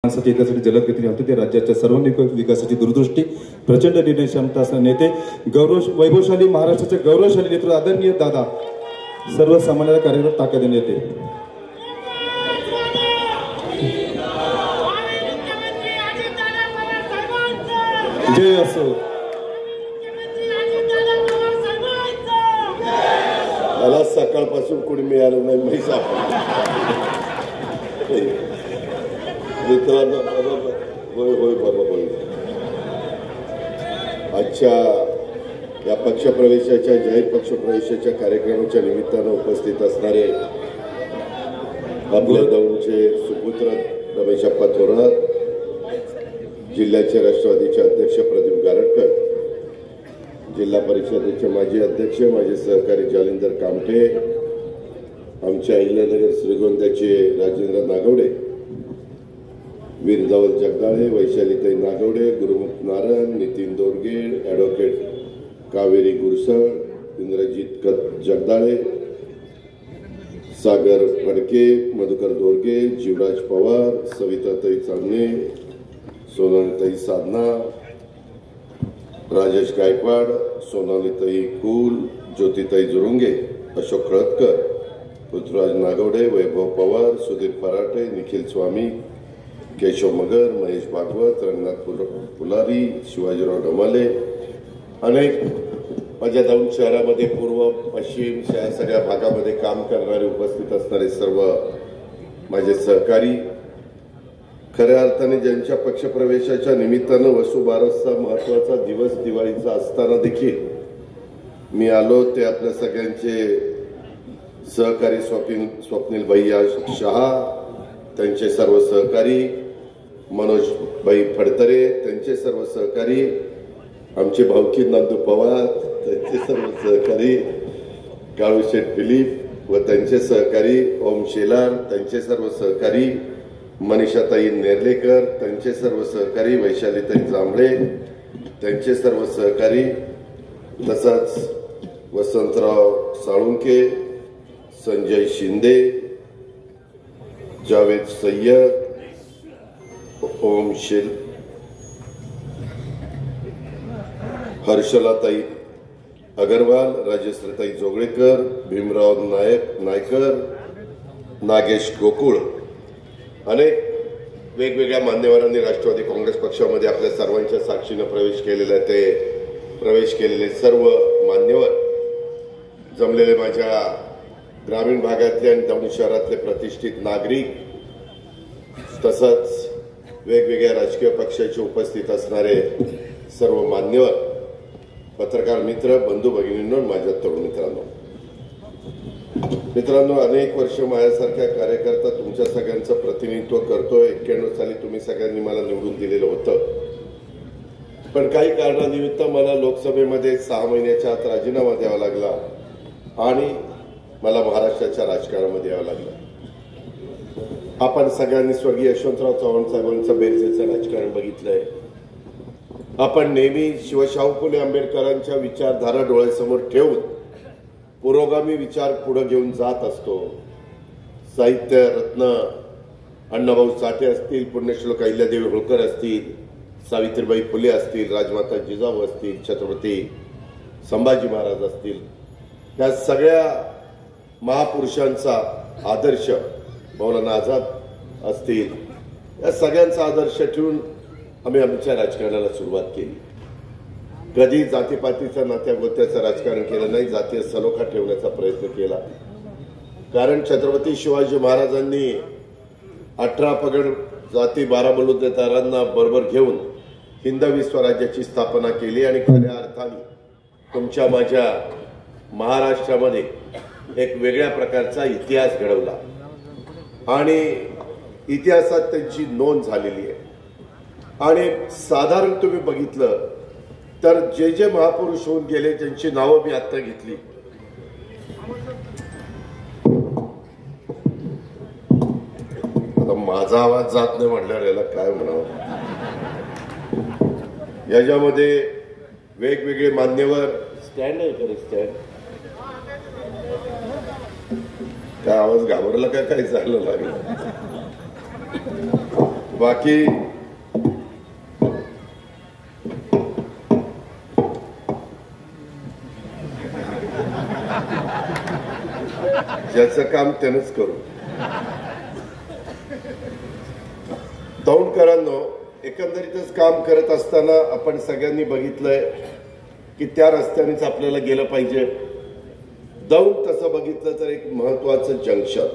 माणसाच्या हितासाठी जलद गतीने होते ते राज्याच्या सर्वांगीण विकासाची दूरदृष्टी प्रचंड निर्णय क्षमता असणारे नेते वैभवशाली महाराष्ट्राचे गौरवशाली नेतृत्व आदरणीय दादा सर्वसामान्य कार्यरत ताकदीने नेते जय असो मला सकाळपासून कोणी मिळालं नाही मी मित्रांनो होय होय बाबा होय आजच्या या पक्षप्रवेशाच्या जाहीर पक्षप्रवेशाच्या कार्यक्रमाच्या निमित्तानं उपस्थित असणारे आपल्या दौंडचे सुपुत्र रमेश अप्पा थोरात, जिल्ह्याचे राष्ट्रवादीचे अध्यक्ष प्रदीप गारटकर, जिल्हा परिषदेचे माजी अध्यक्ष माझे सहकारी जालिंदर कामटे, आमच्या अहिल्यानगर श्रीगोंद्याचे राजेंद्र नागवडे, वीर धवल जगदाळे, वैशालीताई नागवडे, गुरुमुख नारायण, नितीन दोरगे, ॲडव्होकेट कावेरी गुरसळ, इंद्रजित जगदाळे, सागर फडके, मधुकर दोरगे, जीवराज पवार, सविताताई चांदणे, सोनालीताई साधना, राजेश गायकवाड, सोनालीताई कुल, ज्योतिताई जुरुंगे, अशोक खळदकर, पृथ्वीराज नागवडे, वैभव पवार, सुधीर फराटे, निखिल स्वामी, केशव मगर, महेश भागवत, रंगनाथ पुलारी, शिवाजीराव डमाले, अनेक माझ्या दौंड शहरामध्ये पूर्व पश्चिम या सगळ्या भागामध्ये काम करणारे उपस्थित असणारे सर्व माझे सहकारी, खऱ्या अर्थाने ज्यांच्या पक्षप्रवेशाच्या निमित्तानं वसुबारसचा महत्वाचा दिवस दिवाळीचा असताना देखील मी आलो ते आपल्या सगळ्यांचे सहकारी स्वप्नील भैया शहा, त्यांचे सर्व सहकारी, मनोज भाई फडतरे, त्यांचे सर्व सहकारी, आमचे भाऊकी नांदू पवार, त्यांचे सर्व सहकारी, काळूशेठ फिलिप व त्यांचे सहकारी, ओम शेलार, त्यांचे सर्व सहकारी, मनीषाताई नेर्लेकर, त्यांचे सर्व सहकारी, वैशालीताई जांभळे, त्यांचे सर्व सहकारी, तसंच वसंतराव साळुंके, संजय शिंदे, जावेद सय्यद, ओम शेल, हर्षलाताई अगरवाल, राजश्रीताई जोगळेकर, भीमराव नायकर, नागेश गोकुळ, अनेक वेगवेगळ्या मान्यवरांनी राष्ट्रवादी काँग्रेस पक्षामध्ये आपल्या सर्वांच्या साक्षीनं प्रवेश केलेला ते प्रवेश केलेले सर्व मान्यवर जमलेले माझ्या ग्रामीण भागातले आणि दौंड शहरातले प्रतिष्ठित नागरिक, तसंच वेगवेगळ्या राजकीय पक्षाचे उपस्थित असणारे सर्व मान्यवर, पत्रकार मित्र, बंधू भगिनींनो, माझ्या तरुण मित्रांनो, अनेक वर्ष माझ्यासारख्या कार्यकर्ता तुमच्या सगळ्यांचं प्रतिनिधित्व करतोय. 91 साली तुम्ही सगळ्यांनी मला निवडून दिलेलं होतं, पण काही कारणानिमित्त मला लोकसभेमध्ये 6 महिन्याच्या आत राजीनामा द्यावा लागला आणि मला महाराष्ट्राच्या राजकारणामध्ये यावं लागलं. आपण सगळ्यांनी स्वर्गीय यशवंतराव चव्हाण साहेबांचं बेरजेचं राजकारण बघितलंय. आपण नेहमी शिवशाहू फुले आंबेडकरांच्या विचारधारा डोळ्यासमोर ठेवून पुरोगामी विचार पुढे घेऊन जात असतो. साहित्य रत्न अण्णाभाऊ साठे असतील, पुण्यश्लोक अहिल्यादेवी होळकर असतील, सावित्रीबाई फुले असतील, राजमाता जिजाऊ असतील, छत्रपती संभाजी महाराज असतील, या सगळ्या महापुरुषांचा आदर्श, मौलाना आझाद असतील, या सगळ्यांचा आदर्श ठेवून आम्ही आमच्या राजकारणाला सुरुवात केली. कधी जातीपातीचं नात्यागोत्याचं राजकारण केलं नाही, जातीय सलोखा ठेवण्याचा प्रयत्न केला. कारण छत्रपती शिवाजी महाराजांनी 18 पगड जाती 12 बलुतेदारांना बरोबर घेऊन हिंदवी स्वराज्याची स्थापना केली आणि खऱ्या अर्थाने तुमच्या माझ्या महाराष्ट्रामध्ये एक वेगळ्या प्रकारचा इतिहास घडवला आणि इतिहासात त्यांची नोंद झालेली आहे. आणि साधारण तुम्ही बघितलं तर जे जे महापुरुष होऊन गेले ज्यांची नावं मी आता घेतली, आता माझा आवाज जात नाही म्हटल्यावर याला काय म्हणावं. याच्यामध्ये वेगवेगळे मान्यवर, स्टँड आहे खरं, स्टँड काय आवाज घाबरला काय झालं लागलं. बाकी ज्याचं काम त्यानंच करू. दौंडकरांनो, एकंदरीतच काम करत असताना आपण सगळ्यांनी बघितलंय की त्या रस्त्यानेच आपल्याला गेलं पाहिजे. दौंड तसं बघितलं तर एक महत्वाचं जंक्शन,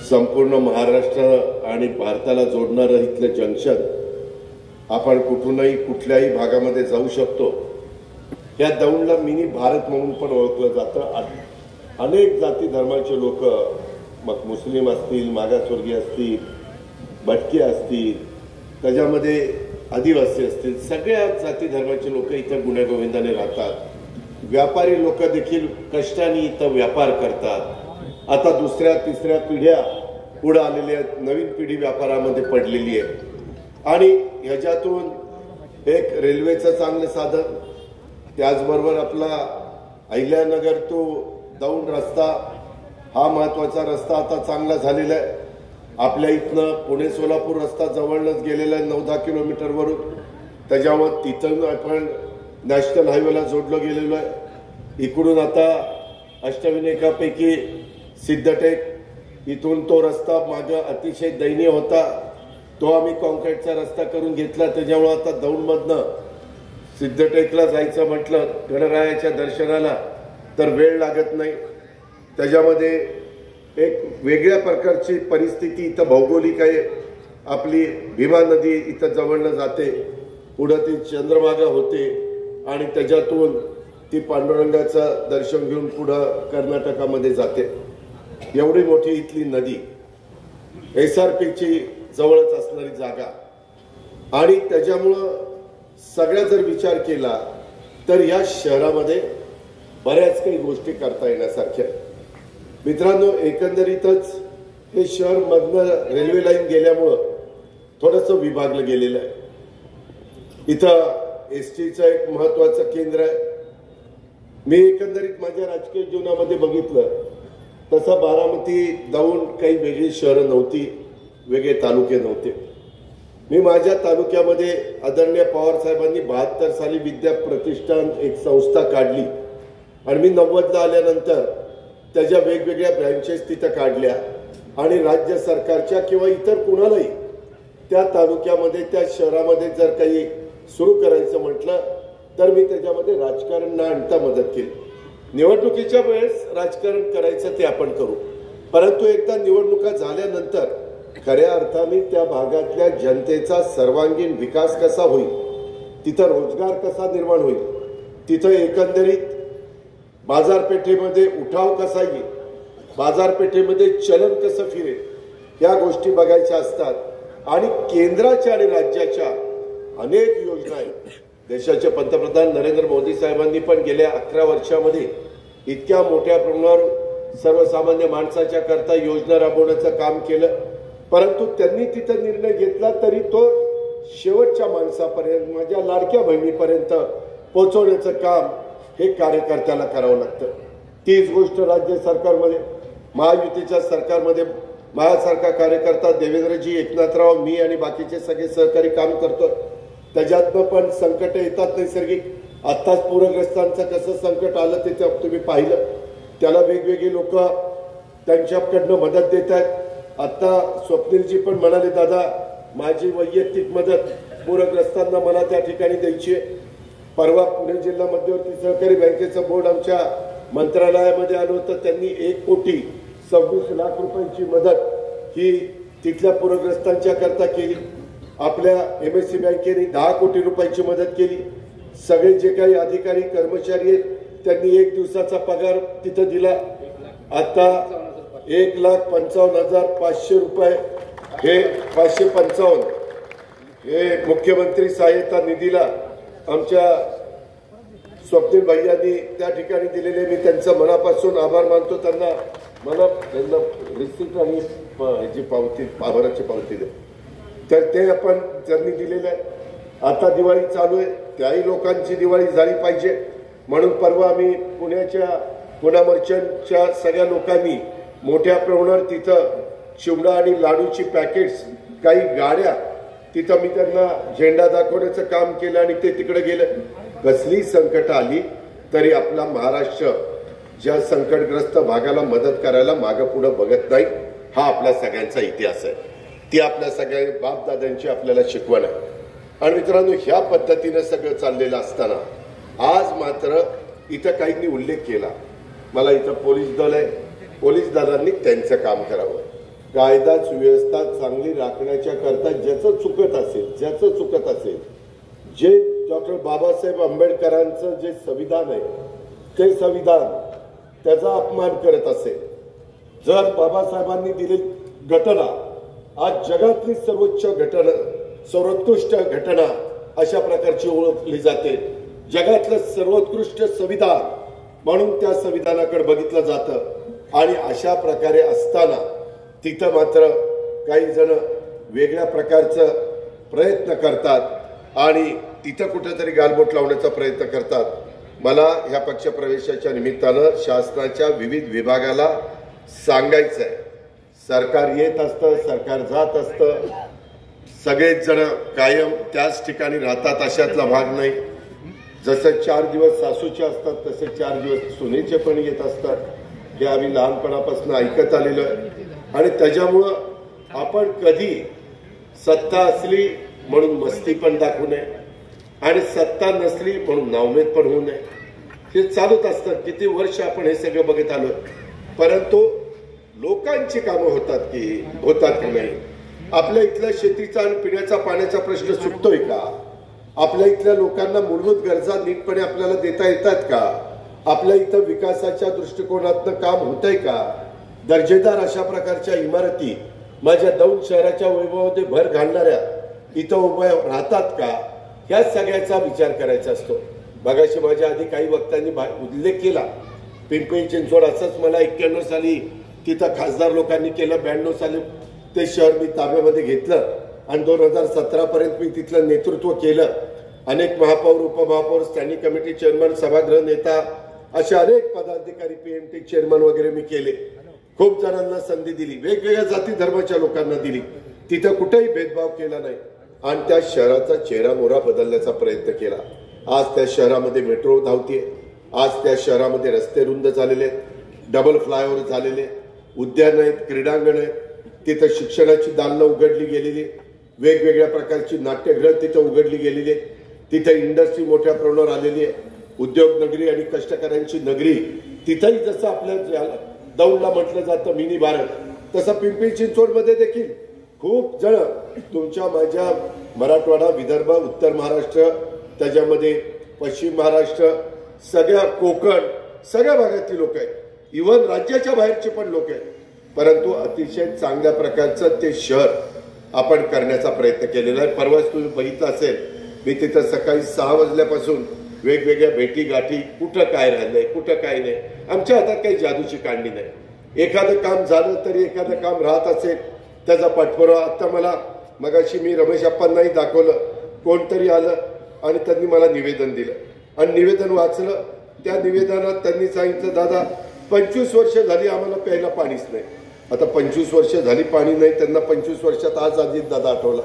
संपूर्ण महाराष्ट्र आणि भारताला जोडणारं इथलं जंक्शन. आपण कुठूनही कुठल्याही भागामध्ये जाऊ शकतो. या दौंडला मिनी भारत म्हणून पण ओळखलं जातं. अनेक जाती धर्माचे लोक, मग मुस्लिम असतील, मागासवर्गीय असतील, भटके असतील, त्याच्यामध्ये आदिवासी असतील, सगळ्या जाती धर्माचे लोक इथं गुण्यागोविंदाने राहतात. व्यापारी लोक देखील कष्टाने इथं व्यापार करतात. आता दुसऱ्या तिसऱ्या पिढ्या पुढे आलेल्या आहेत. नवीन पिढी व्यापारामध्ये पडलेली आहे आणि ह्याच्यातून एक रेल्वेचं चांगलं साधन, त्याचबरोबर आपला अहिल्यानगर तो दौंड रस्ता हा महत्वाचा रस्ता आता चांगला झालेला आहे. आपल्या इथनं पुणे सोलापूर रस्ता जवळच गेलेला आहे 9-10 किलोमीटरवरून. त्याच्यावर तिथून आपण नॅशनल हायवेला जोडलं गेलेलो आहे. इकडून आता अष्टविनायकापैकी सिद्धटेक इथून तो रस्ता माझा अतिशय दयनीय होता, तो आम्ही कॉन्क्रीटचा रस्ता करून घेतला. त्याच्यामुळे आता दौंडमधनं सिद्धटेकला जायचं म्हटलं गणरायाच्या दर्शनाला तर वेळ लागत नाही. त्याच्यामध्ये एक वेगळ्या प्रकारची परिस्थिती इथं भौगोलिक आहे. आपली भीमा नदी इथं जवळनं जाते, पुढं ती चंद्रभागा होते आणि त्याच्यातून ती पांडुरंगाचं दर्शन घेऊन पुढं कर्नाटकामध्ये जाते. एवढी मोठी इथली नदी, SRPची जवळच असणारी जागा आणि त्याच्यामुळं सगळ्या जर विचार केला तर या शहरामध्ये बऱ्याच काही गोष्टी करता येण्यासारख्या. मित्रांनो, एकंदरीतच हे शहर मधनं रेल्वे लाईन गेल्यामुळं थोडंसं विभागलं गेलेलं आहे. इथं STचं एक महत्वाचं केंद्र आहे. मी एकंदरीत माझ्या राजकीय जीवनामध्ये बघितलं तसं बारामती दौंड काही वेगळी शहरं नव्हती, वेगळे तालुके नव्हते. मी माझ्या तालुक्यामध्ये आदरणीय पवार साहेबांनी 72 साली विद्या प्रतिष्ठान एक संस्था काढली आणि मी 90ला आल्यानंतर त्याच्या वेगवेगळ्या ब्रँचेस तिथं काढल्या आणि राज्य सरकारच्या किंवा इतर कुणालाही त्या तालुक्यामध्ये त्या शहरामध्ये जर काही सुरू करायचं म्हटलं तर मी त्याच्यामध्ये राजकारण न आणता मदत केली. निवडणुकीच्या वेळेस राजकारण करायचं ते आपण करू, परंतु एकदा निवडणुका झाल्यानंतर खऱ्या अर्थाने त्या भागातल्या जनतेचा सर्वांगीण विकास कसा होईल, तिथं रोजगार कसा निर्माण होईल, तिथं एकंदरीत बाजारपेठेमध्ये उठाव कसा येईल, बाजारपेठेमध्ये चलन कसं फिरेल, या गोष्टी बघायच्या असतात. आणि केंद्राच्या आणि राज्याच्या अनेक योजना आहेत. देशाचे पंतप्रधान नरेंद्र मोदी साहेबांनी पण गेल्या 11 वर्षामध्ये इतक्या मोठ्या प्रमाणावर सर्वसामान्य माणसाच्या करता योजना राबवण्याचं काम केलं, परंतु त्यांनी तिथं निर्णय घेतला तरी तो शेवटच्या माणसापर्यंत, माझ्या लाडक्या बहिणीपर्यंत पोहोचवण्याचं काम हे कार्यकर्त्याला करावं लागतं. तीच गोष्ट राज्य सरकारमध्ये, महायुतीच्या सरकारमध्ये माझ्यासारखा कार्यकर्ता देवेंद्रजी, एकनाथराव, मी आणि बाकीचे सगळे सहकारी काम करतो. त्याच्यातनं पण संकट येतात नैसर्गिक. आत्ताच पूरग्रस्तांचं कसं संकट आलं ते तुम्ही पाहिलं. त्याला वेगवेगळी लोक त्यांच्याकडनं मदत देत आहेत. आता स्वप्नीलजी पण म्हणाले, दादा माझी वैयक्तिक मदत पूरग्रस्तांना मला त्या ठिकाणी द्यायची आहे. परवा पुणे जिल्हा मध्यवर्ती सहकारी बँकेचं बोर्ड आमच्या मंत्रालयामध्ये आलं होतं. त्यांनी 1,26,00,000 रुपयांची मदत ही तिथल्या पूरग्रस्तांच्या करता केली. आपल्या MSC बँकेने 10 कोटी रुपयांची मदत केली. सगळे जे काही अधिकारी कर्मचारी आहेत त्यांनी 1 दिवसाचा पगार तिथं दिला. आता 1,55,500 रुपये हे 555 हे मुख्यमंत्री सहाय्यता निधीला आमच्या स्वप्नील भैयांनी त्या ठिकाणी दिलेले. मी त्यांचा मनापासून आभार मानतो. त्यांना रिसिप्ट आणि ह्याची पावती, आभाराची पावती दे, तर ते आपण त्यांनी दिलेलं आहे. आता दिवाळी चालू आहे, त्याही लोकांची दिवाळी झाली पाहिजे म्हणून परवा आम्ही पुण्याच्या पुणा मर्चंटच्या सगळ्या लोकांनी मोठ्या प्रमाणावर तिथं चिवडा आणि लाडूची पॅकेट्स, काही गाड्या, तिथं मी त्यांना झेंडा दाखवण्याचं काम केलं आणि ते तिकडे गेलं. कसली संकट आली तरी आपला महाराष्ट्र ज्या संकटग्रस्त भागाला मदत करायला मागं पुढं बघत नाही. हा आपल्या सगळ्यांचा इतिहास आहे. ती आपल्या सगळ्या बापदाद्यांची आपल्याला शिकवण आहे. आणि मित्रांनो, ह्या पद्धतीनं सगळं चाललेलं असताना आज मात्र इथं काहींनी उल्लेख केला, मला इथं पोलीस दल आहे, पोलीस दलांनी त्यांचं काम करावं. कायदा सुव्यवस्था चांगली राखण्याच्या करता ज्याचं चुकत असेल, जे डॉक्टर बाबासाहेब आंबेडकरांचं जे संविधान आहे ते संविधान त्याचा अपमान करत असेल, जर बाबासाहेबांनी दिलेली घटना आज जगातली सर्वोत्कृष्ट घटना अशा प्रकारची ओळखली जाते, जगातलं सर्वोत्कृष्ट संविधान म्हणून त्या संविधानाकडे बघितलं जातं आणि अशा प्रकारे असताना तिथं मात्र काही जण वेगळ्या प्रकारचं प्रयत्न करतात आणि तिथं कुठेतरी गालबोट लावण्याचा प्रयत्न करतात. मला ह्या पक्षप्रवेशाच्या निमित्तानं शासनाच्या विविध विभागाला सांगायचं आहे, सरकार येत असतं, सरकार जात असतं, सगळेच जण कायम त्याच ठिकाणी राहतात अशातला भाग नाही. जसं 4 दिवस सासूचे असतात तसे 4 दिवस सुनेचे पण येत असतात. हे आम्ही लहानपणापासून ऐकत आलेलो आहे. आणि त्याच्यामुळं आपण कधी सत्ता असली म्हणून मस्ती पण दाखवू नये आणि सत्ता नसली म्हणून नावमेद पण होऊ नये. हे चालूच असतं. किती वर्ष आपण हे सगळं बघत आलो, परंतु लोकांची कामं होतात की नाही? आपल्या इथल्या शेतीचा आणि पिण्याचा पाण्याचा प्रश्न सुटतोय का? आपल्या इथल्या लोकांना मूलभूत गरजा नीटपणे आपल्याला देता येतात का? आपल्या इथं विकासाच्या दृष्टिकोनातनं काम होतंय का? दर्जेदार अशा प्रकारच्या इमारती माझ्या दौंड शहराच्या वैभवामध्ये भर घालणाऱ्या इथं उभ्या राहतात का? ह्या सगळ्याचा विचार करायचा असतो. मगाशी माझ्या आधी काही वक्त्यांनी उल्लेख केला, पिंपरी चिंचवड असंच मला 91 साली तिथं खासदार लोकांनी केलं, 92 साली ते शहर मी ताब्यामध्ये घेतलं आणि 2017 पर्यंत मी तिथलं नेतृत्व केलं. अनेक महापौर, उपमहापौर, स्टँडिंग कमिटी चेअरमन, सभागृह नेता असे अनेक पदाधिकारी, PMT चेअरमन वगैरे मी केले. खूप जणांना संधी दिली, वेगवेगळ्या जाती धर्माच्या लोकांना दिली, तिथं कुठेही भेदभाव केला नाही आणि त्या शहराचा चेहरा मोहरा बदलण्याचा प्रयत्न केला. आज त्या शहरामध्ये मेट्रो धावतीये, आज त्या शहरामध्ये रस्ते रुंद झालेले आहेत, डबल फ्लायओव्हर झालेले, उद्यान आहेत, क्रीडांगण आहेत, तिथं शिक्षणाची दालनं उघडली गेलेली, वेगवेगळ्या प्रकारची नाट्यगृह तिथं उघडली गेलेली, तिथं इंडस्ट्री मोठ्या प्रमाणावर आलेली आहे, उद्योग नगरी आणि कष्टकऱ्यांची नगरी. तिथंही जसं आपल्या दौंडला म्हटलं जातं मिनी भारत, तसं पिंपरी चिंचवडमध्ये देखील खूप जण तुमच्या माझ्या मराठवाडा, विदर्भ, उत्तर महाराष्ट्र, त्याच्यामध्ये पश्चिम महाराष्ट्र, सगळ्या कोकण, सगळ्या भागातली लोक आहेत, इव्हन राज्याच्या बाहेरचे पण लोक आहेत. परंतु अतिशय चांगल्या प्रकारचं ते शहर आपण करण्याचा प्रयत्न केलेला आहे. परवाच तुम्ही बघितलं असेल, मी तिथं सकाळी 6 वाजल्यापासून वेगवेगळ्या भेटी गाठी, कुठं काय राहिलंय, कुठं काय नाही. आमच्या हातात काही जादूची काढणी नाही. एखादं काम झालं तरी एखादं काम राहत असेल त्याचा पाठपुरावा. आता मला मगाशी मी रमेश अप्पांनाही दाखवलं, कोणतरी आलं आणि त्यांनी मला निवेदन दिलं आणि निवेदन वाचलं. त्या निवेदनात त्यांनी सांगितलं, दादा 25 वर्ष झाली आम्हाला प्यायला पाणीच नाही. आता 25 वर्ष झाली पाणी नाही, त्यांना 25 वर्षात आज अजित दादा आठवला.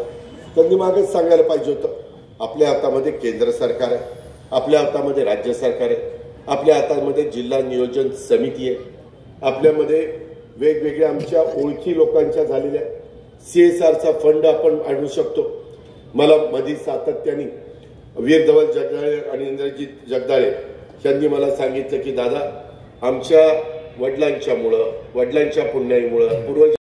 त्यांनी मागच सांगायला पाहिजे होतं. आपल्या हातामध्ये केंद्र सरकार आहे, आपल्या हातामध्ये राज्य सरकार आहे, आपल्या हातामध्ये जिल्हा नियोजन समिती आहे, आपल्यामध्ये वेगवेगळ्या आमच्या ओळखी लोकांच्या झालेल्या CSRचा फंड आपण आणू शकतो. मला मधी सातत्याने वीर धवल जगदाळे आणि इंद्रजित जगदाळे यांनी मला सांगितलं की दादा, आमच्या वडिलांच्या पुण्याईमुळं, पूर्वज